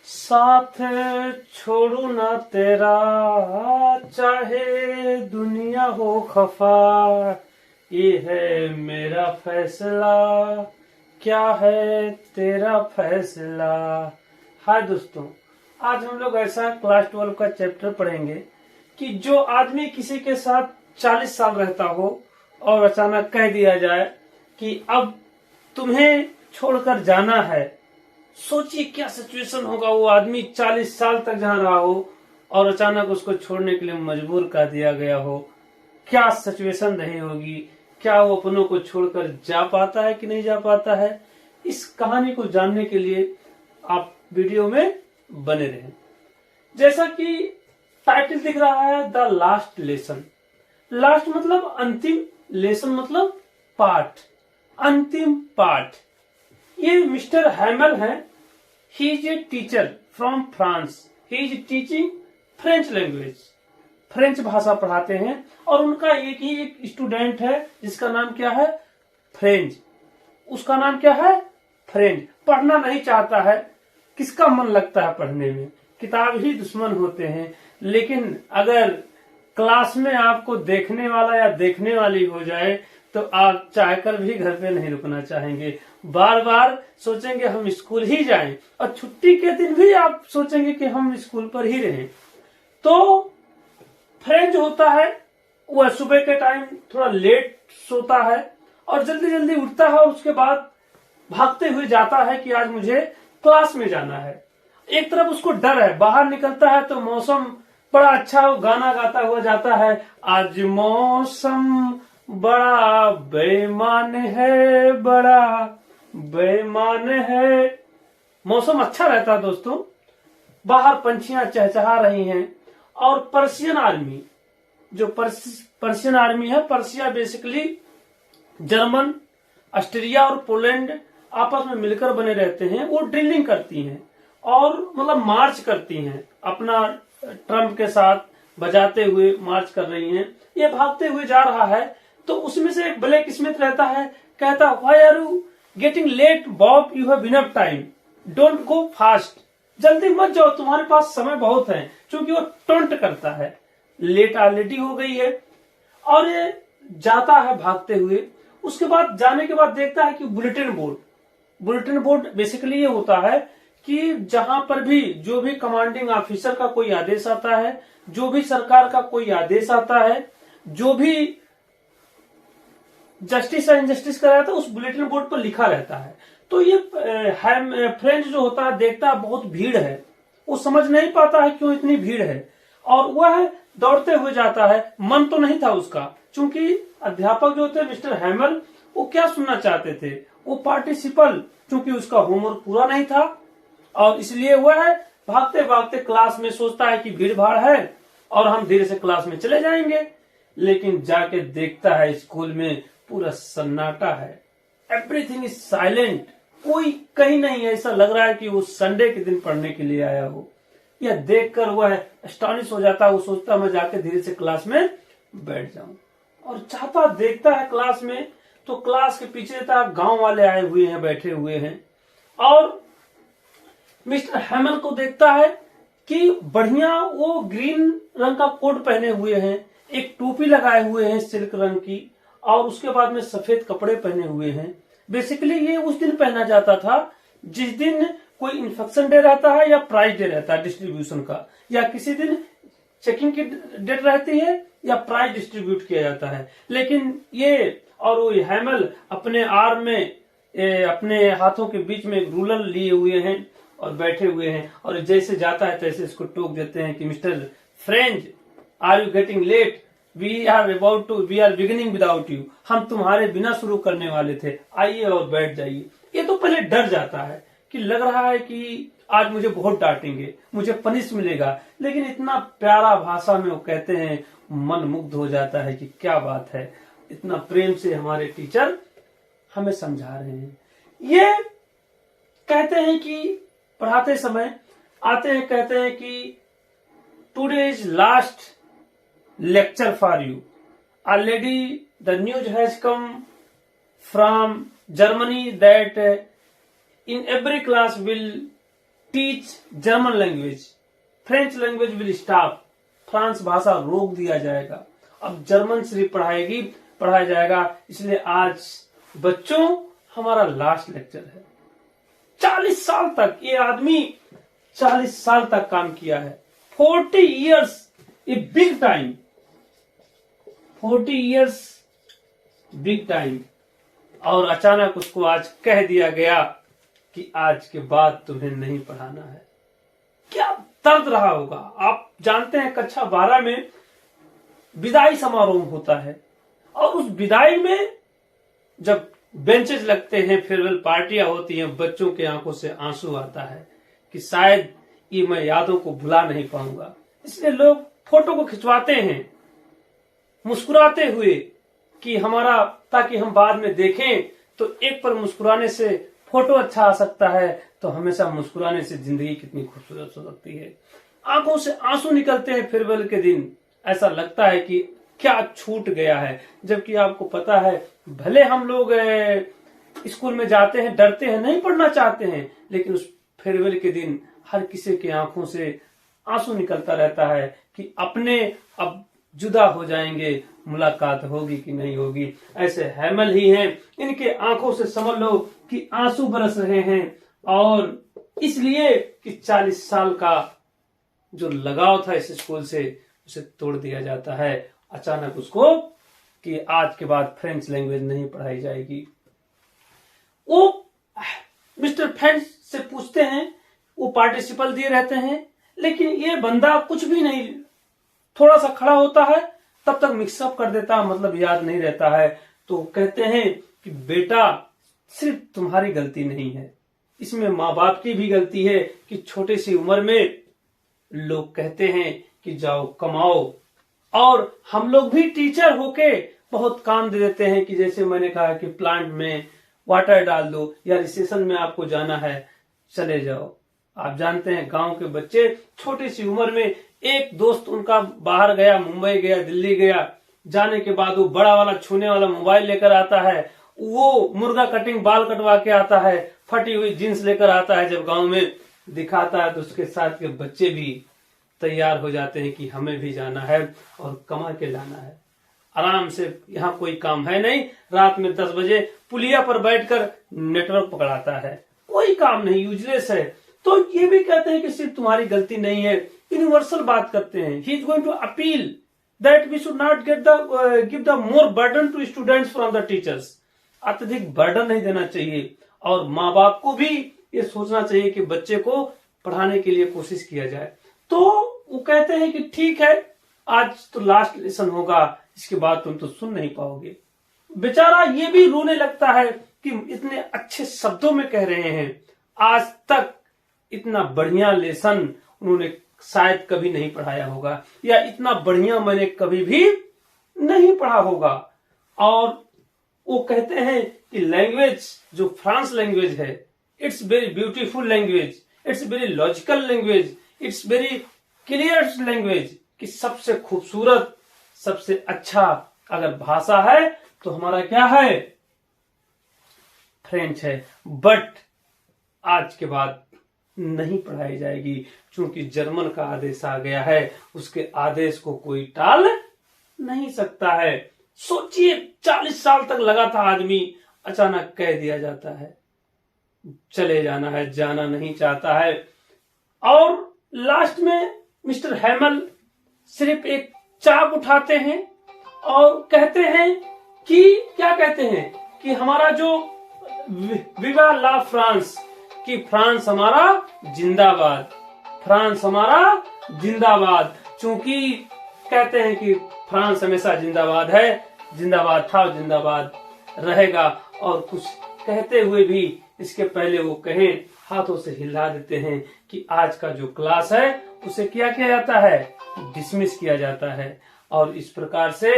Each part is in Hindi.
साथ छोड़ू ना तेरा, चाहे दुनिया हो खफा, ये है मेरा फैसला, क्या है तेरा फैसला। हाय दोस्तों, आज हम लोग ऐसा क्लास 12 का चैप्टर पढ़ेंगे कि जो आदमी किसी के साथ 40 साल रहता हो और अचानक कह दिया जाए कि अब तुम्हें छोड़कर जाना है। सोचिए क्या सिचुएशन होगा। वो आदमी 40 साल तक जहाँ रहा हो और अचानक उसको छोड़ने के लिए मजबूर कर दिया गया हो, क्या सिचुएशन रही होगी। क्या वो अपनों को छोड़कर जा पाता है कि नहीं जा पाता है। इस कहानी को जानने के लिए आप वीडियो में बने रहें। जैसा कि टाइटल दिख रहा है, द लास्ट लेसन। लास्ट मतलब अंतिम, लेसन मतलब पाठ, अंतिम पाठ। ये मिस्टर हैमल है। He is a teacher from France. He is teaching French language. French भाषा पढ़ाते हैं और उनका एक ही एक स्टूडेंट है जिसका नाम क्या है, फ्रेंच। उसका नाम क्या है, फ्रेंच। पढ़ना नहीं चाहता है। किसका मन लगता है पढ़ने में, किताब ही दुश्मन होते हैं। लेकिन अगर क्लास में आपको देखने वाला या देखने वाली हो जाए तो आप चाहकर भी घर पे नहीं रुकना चाहेंगे। बार बार सोचेंगे हम स्कूल ही जाएं और छुट्टी के दिन भी आप सोचेंगे कि हम स्कूल पर ही रहें। तो फ्रेंच होता है, वह सुबह के टाइम थोड़ा लेट सोता है और जल्दी जल्दी उठता है और उसके बाद भागते हुए जाता है कि आज मुझे क्लास में जाना है। एक तरफ उसको डर है, बाहर निकलता है तो मौसम बड़ा अच्छा, गाना गाता हुआ जाता है, आज मौसम बड़ा बेईमान है, बड़ा बेईमान है। मौसम अच्छा रहता है दोस्तों। बाहर पंछियां चहचहा रही हैं और पर्शियन आर्मी, जो पर्शियन आर्मी है, पर्सिया बेसिकली जर्मन, ऑस्ट्रिया और पोलैंड आपस में मिलकर बने रहते हैं। वो ड्रिलिंग करती हैं और मतलब मार्च करती हैं, अपना ट्रम्प के साथ बजाते हुए मार्च कर रही हैं। ये भागते हुए जा रहा है तो उसमें से एक ब्लैक स्मिथ रहता है, कहता why are you getting late Bob, you have enough time, don't go fast. जल्दी मत जाओ, तुम्हारे पास समय बहुत है। क्योंकि वो टोंट करता है, लेट ऑलरेडी हो गई है। और ये जाता है भागते हुए। उसके बाद जाने के बाद देखता है कि बुलेटिन बोर्ड बेसिकली ये होता है कि जहां पर भी जो भी कमांडिंग ऑफिसर का कोई आदेश आता है, जो भी सरकार का कोई आदेश आता है, जो भी जस्टिस या इनजस्टिस का रहता है, उस बुलेटिन बोर्ड पर लिखा रहता है। तो ये फ्रेंच जो होता है देखता है बहुत भीड़ है, वो समझ नहीं पाता है क्यों इतनी भीड़ है और वह दौड़ते हुए जाता है। मन तो नहीं था उसका, क्योंकि अध्यापक जो थे मिस्टर हैमल, वो क्या सुनना चाहते थे, वो पार्टिसिपल, क्योंकि उसका होमवर्क पूरा नहीं था और इसलिए वह भागते भागते क्लास में सोचता है कि भीड़ भाड़ है और हम धीरे से क्लास में चले जाएंगे। लेकिन जाके देखता है स्कूल में पूरा सन्नाटा है, एवरीथिंग इज साइलेंट। कोई कहीं नहीं है, ऐसा लग रहा है कि वो संडे के दिन पढ़ने के लिए आया हो। यह देखकर वह एस्टॉनिश हो जाता है। वो सोचता है मैं जाके धीरे से क्लास में बैठ जाऊं और चाहता देखता है क्लास में तो क्लास के पीछे तक गांव वाले आए हुए हैं, बैठे हुए हैं और मिस्टर हैमल को देखता है कि बढ़िया वो ग्रीन रंग का कोट पहने हुए हैं, एक टोपी लगाए हुए हैं सिल्क रंग की और उसके बाद में सफेद कपड़े पहने हुए हैं। बेसिकली ये उस दिन पहना जाता था जिस दिन कोई इन्फेक्शन डे रहता है या प्राइज डे रहता है डिस्ट्रीब्यूशन का, या किसी दिन चेकिंग की डेट रहती है या प्राइज डिस्ट्रीब्यूट किया जाता है। लेकिन ये और वो हैमल अपने आर्म में अपने हाथों के बीच में रूलर लिए हुए हैं और बैठे हुए हैं और जैसे जाता है तैसे इसको टोक देते हैं कि mister French, are you getting late, we are beginning without you. हम तुम्हारे बिना शुरू करने वाले थे, आइए और बैठ जाइए। ये तो पहले डर जाता है कि लग रहा है कि आज मुझे बहुत डांटेंगे, मुझे पनिश मिलेगा। लेकिन इतना प्यारा भाषा में वो कहते हैं, मन मुग्ध हो जाता है कि क्या बात है, इतना प्रेम से हमारे टीचर हमें समझा रहे हैं। ये कहते हैं कि पढ़ाते समय आते हैं, कहते हैं कि today is last lecture for you. Already the news has come from Germany that in every class will teach German language, French language will stop, France भाषा रोक दिया जाएगा, अब जर्मन सिर्फ पढ़ाया जाएगा। इसलिए आज बच्चों हमारा लास्ट लेक्चर है। 40 साल तक ये आदमी 40 साल तक काम किया है। 40 years a big time, 40 years big time. और अचानक उसको आज कह दिया गया कि आज के बाद तुम्हें नहीं पढ़ाना है। क्या दर्द रहा होगा। आप जानते हैं कक्षा 12 में विदाई समारोह होता है और उस विदाई में जब बेंचेस लगते हैं, फेयरवेल पार्टियां होती हैं, बच्चों के आंखों से आंसू आता है कि शायद ये मैं यादों को भुला नहीं पाऊंगा। इसलिए लोग फोटो को खिंचवाते हैं मुस्कुराते हुए कि हमारा, ताकि हम बाद में देखें तो एक पर मुस्कुराने से फोटो अच्छा आ सकता है, तो हमेशा मुस्कुराने से जिंदगी कितनी खूबसूरत हो सकती है। आंखों से आंसू निकलते हैं फेयरवेल के दिन, ऐसा लगता है कि क्या छूट गया है। जबकि आपको पता है भले हम लोग स्कूल में जाते हैं, डरते हैं, नहीं पढ़ना चाहते हैं, लेकिन उस फेयरवेल के दिन हर किसी की आंखों से आंसू निकलता रहता है कि अपने अब जुदा हो जाएंगे, मुलाकात होगी कि नहीं होगी। ऐसे हैमल ही हैं, इनके आंखों से समझ लो कि आंसू बरस रहे हैं। और इसलिए कि 40 साल का जो लगाव था इस स्कूल से, उसे तोड़ दिया जाता है अचानक उसको कि आज के बाद फ्रेंच लैंग्वेज नहीं पढ़ाई जाएगी। वो मिस्टर फ्रेंच से पूछते हैं, वो पार्टिसिपल दिए रहते हैं, लेकिन ये बंदा कुछ भी नहीं, थोड़ा सा खड़ा होता है तब तक मिक्सअप कर देता है, मतलब याद नहीं रहता है। तो कहते हैं कि बेटा सिर्फ तुम्हारी गलती नहीं है, इसमें माँ बाप की भी गलती है कि छोटी सी उम्र में लोग कहते हैं कि जाओ कमाओ, और हम लोग भी टीचर होके बहुत काम दे देते हैं कि जैसे मैंने कहा कि प्लांट में वाटर डाल दो या रिसेशन में आपको जाना है चले जाओ। आप जानते हैं गांव के बच्चे छोटी सी उम्र में, एक दोस्त उनका बाहर गया, मुंबई गया, दिल्ली गया, जाने के बाद वो बड़ा वाला छूने वाला मोबाइल लेकर आता है, वो मुर्गा कटिंग बाल कटवा के आता है, फटी हुई जींस लेकर आता है, जब गांव में दिखाता है तो उसके साथ के बच्चे भी तैयार हो जाते हैं कि हमें भी जाना है और कमा के लाना है। आराम से, यहाँ कोई काम है नहीं, रात में 10 बजे पुलिया पर बैठकर नेटवर्क पकड़ाता है, कोई काम नहीं, यूजलेस है। तो ये भी कहते हैं कि सिर्फ तुम्हारी गलती नहीं है, यूनिवर्सल बात करते हैं। He is going to appeal that we should not give the more burden to students from the teachers. अत्यधिक बर्डन नहीं देना चाहिए, और माँ बाप को भी ये सोचना चाहिए कि बच्चे को पढ़ाने के लिए कोशिश किया जाए। तो वो कहते हैं कि ठीक है, आज तो लास्ट लेसन होगा, इसके बाद तुम तो सुन नहीं पाओगे। बेचारा ये भी रोने लगता है कि इतने अच्छे शब्दों में कह रहे हैं, आज तक इतना बढ़िया लेसन उन्होंने शायद कभी नहीं पढ़ाया होगा, या इतना बढ़िया मैंने कभी भी नहीं पढ़ा होगा। और वो कहते हैं कि लैंग्वेज जो फ्रांस लैंग्वेज है, it's very beautiful language, it's very logical language, it's very clear language, कि सबसे खूबसूरत, सबसे अच्छा अगर भाषा है तो हमारा क्या है, फ्रेंच है। बट आज के बाद नहीं पढ़ाई जाएगी, क्योंकि जर्मन का आदेश आ गया है, उसके आदेश को कोई टाल नहीं सकता है। सोचिए 40 साल तक लगा था आदमी, अचानक कह दिया जाता है चले जाना है, जाना नहीं चाहता है। और लास्ट में मिस्टर हैमल सिर्फ एक चाक उठाते हैं और कहते हैं कि क्या कहते हैं कि हमारा जो विवा ला फ्रांस, कि फ्रांस हमारा जिंदाबाद, फ्रांस हमारा जिंदाबाद। चूंकि कहते हैं कि फ्रांस हमेशा जिंदाबाद है, जिंदाबाद था, जिंदाबाद रहेगा। और कुछ कहते हुए भी इसके पहले वो कहें, हाथों से हिला देते हैं कि आज का जो क्लास है उसे क्या किया जाता है, डिसमिस किया जाता है। और इस प्रकार से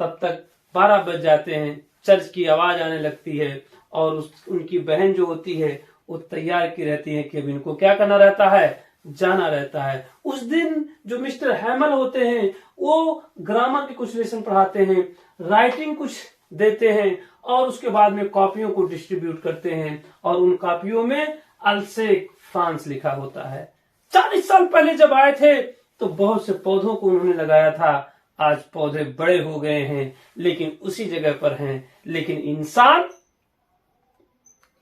तब तक 12 बज जाते हैं, चर्च की आवाज आने लगती है, और उनकी बहन जो होती है वो तैयार की रहती है कि अब इनको क्या करना रहता है, जाना रहता है। उस दिन जो मिस्टर हैमल होते हैं वो ग्रामर के कुछ लेसन पढ़ाते हैं, राइटिंग कुछ देते हैं, और उसके बाद में कॉपियों को डिस्ट्रीब्यूट करते हैं, और उन कॉपियों में अल्से फ्रांस लिखा होता है। 40 साल पहले जब आए थे तो बहुत से पौधों को उन्होंने लगाया था। आज पौधे बड़े हो गए हैं लेकिन उसी जगह पर हैं। लेकिन इंसान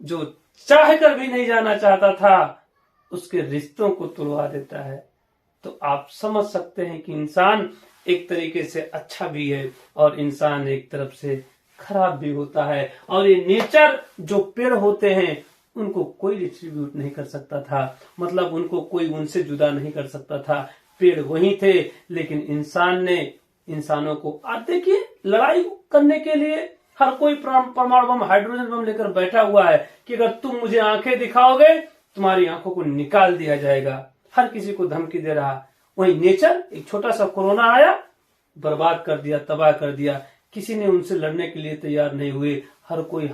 जो चाह कर भी नहीं जाना चाहता था उसके रिश्तों को तोड़वा देता है। तो आप समझ सकते हैं कि इंसान एक तरीके से अच्छा भी है और इंसान एक तरफ से खराब भी होता है। और ये नेचर जो पेड़ होते हैं उनको कोई डिस्ट्रीब्यूट नहीं कर सकता था, मतलब उनको कोई उनसे जुदा नहीं कर सकता था। पेड़ वही थे लेकिन इंसान ने इंसानों को, आज देखिए लड़ाई करने के लिए हर कोई परमाणु बम, हाइड्रोजन बम लेकर बैठा हुआ है कि अगर तुम मुझे आंखें दिखाओगे तुम्हारी आंखों को निकाल दिया जाएगा। हर किसी को धमकी दे रहा। वही नेचर, एक छोटा सा कोरोना आया, बर्बाद कर दिया, तबाह कर दिया। किसी ने उनसे लड़ने के लिए तैयार नहीं हुए। हर कोई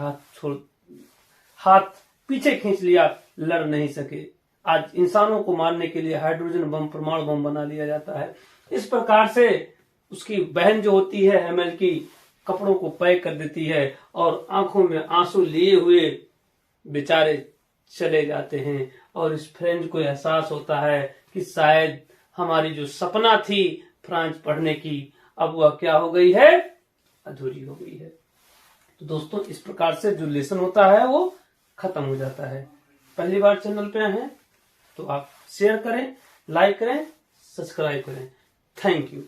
हाथ पीछे खींच लिया, लड़ नहीं सके। आज इंसानों को मारने के लिए हाइड्रोजन बम, परमाणु बम बना लिया जाता है। इस प्रकार से उसकी बहन जो होती है एमएल की, कपड़ों को पैक कर देती है और आंखों में आंसू लिए हुए बेचारे चले जाते हैं। और इस फ्रेंड को एहसास होता है कि शायद हमारी जो सपना थी फ्रांस पढ़ने की, अब वह क्या हो गई है, अधूरी हो गई है। तो दोस्तों इस प्रकार से जो लेसन होता है वो खत्म हो जाता है। पहली बार चैनल पे हैं तो आप शेयर करें, लाइक करें, सब्सक्राइब करें। Thank you.